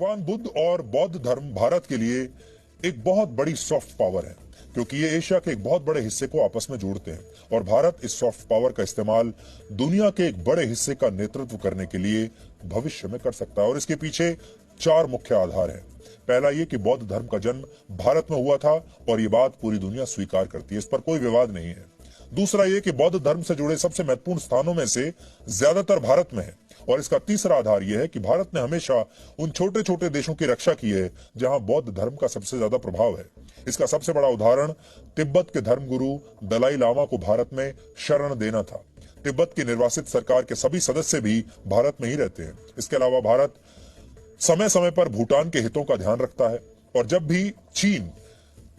भगवान बुद्ध और बौद्ध धर्म भारत के लिए एक बहुत बड़ी सॉफ्ट पावर है, क्योंकि ये एशिया के एक बहुत बड़े हिस्से को आपस में जोड़ते हैं और भारत इस सॉफ्ट पावर का इस्तेमाल दुनिया के एक बड़े हिस्से का नेतृत्व करने के लिए भविष्य में कर सकता है। और इसके पीछे 4 मुख्य आधार हैं। पहला ये कि बौद्ध धर्म का जन्म भारत में हुआ था और ये बात पूरी दुनिया स्वीकार करती है, इस पर कोई विवाद नहीं है। दूसरा ये कि बौद्ध धर्म से जुड़े सबसे महत्वपूर्ण स्थानों में से ज्यादातर भारत में है। और इसका तीसरा आधार यह है कि भारत ने हमेशा उन छोटे छोटे देशों की रक्षा की है जहां बौद्ध धर्म का सबसे ज्यादा प्रभाव है। इसका सबसे बड़ा उदाहरण तिब्बत के धर्मगुरु दलाई लामा को भारत में शरण देना था। तिब्बत की निर्वासित सरकार के सभी सदस्य भी भारत में ही रहते हैं। इसके अलावा भारत समय समय पर भूटान के हितों का ध्यान रखता है और जब भी चीन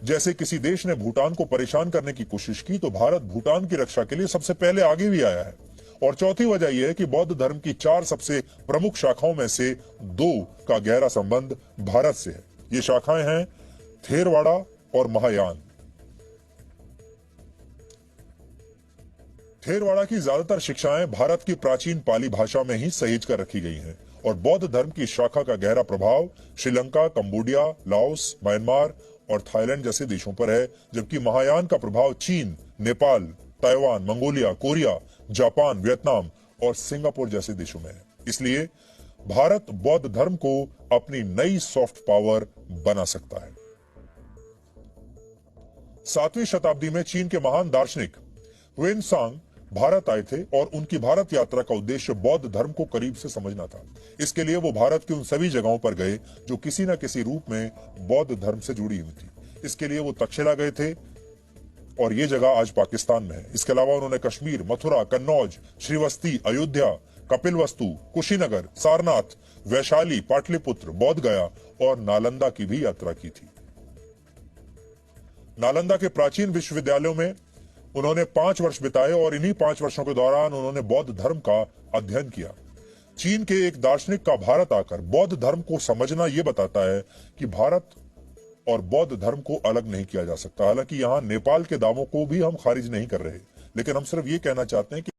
जैसे किसी देश ने भूटान को परेशान करने की कोशिश की तो भारत भूटान की रक्षा के लिए सबसे पहले आगे भी आया है। और चौथी वजह यह है कि बौद्ध धर्म की 4 सबसे प्रमुख शाखाओं में से 2 का गहरा संबंध भारत से है। ये शाखाएं हैं थेरवाड़ा और महायान। थेरवाड़ा की ज्यादातर शिक्षाएं भारत की प्राचीन पाली भाषा में ही सहेज कर रखी गई हैं और बौद्ध धर्म की शाखा का गहरा प्रभाव श्रीलंका, कंबोडिया, लाओस, म्यांमार और थाईलैंड जैसे देशों पर है, जबकि महायान का प्रभाव चीन, Nepal, Taiwan, Mongolia, Korea, Japan, Vietnam और सिंगापुर जैसे देशों में है। इसलिए भारत बौद्ध धर्म को अपनी नई सॉफ्ट पावर बना सकता है। 7वीं शताब्दी में चीन के महान दार्शनिक ह्वेनसांग भारत आए थे और उनकी भारत यात्रा का उद्देश्य बौद्ध धर्म को करीब से समझना था। इसके लिए वो भारत की उन सभी जगहों पर गए जो किसी न किसी रूप में बौद्ध धर्म से जुड़ी हुई थी। इसके लिए वो तक्षशिला गए थे और ये जगह आज पाकिस्तान में है। इसके अलावा उन्होंने कश्मीर, मथुरा, कन्नौज, श्रीवस्ती, अयोध्या, कपिलवस्तु, कुशीनगर, सारनाथ, वैशाली, पाटलिपुत्र, बोध गया और नालंदा की भी यात्रा की थी। नालंदा के प्राचीन विश्वविद्यालयों में उन्होंने 5 वर्ष बिताए और इन्हीं 5 वर्षों के दौरान उन्होंने बौद्ध धर्म का अध्ययन किया। चीन के एक दार्शनिक का भारत आकर बौद्ध धर्म को समझना यह बताता है कि भारत और बौद्ध धर्म को अलग नहीं किया जा सकता। हालांकि यहां नेपाल के दावों को भी हम खारिज नहीं कर रहे, लेकिन हम सिर्फ ये कहना चाहते हैं कि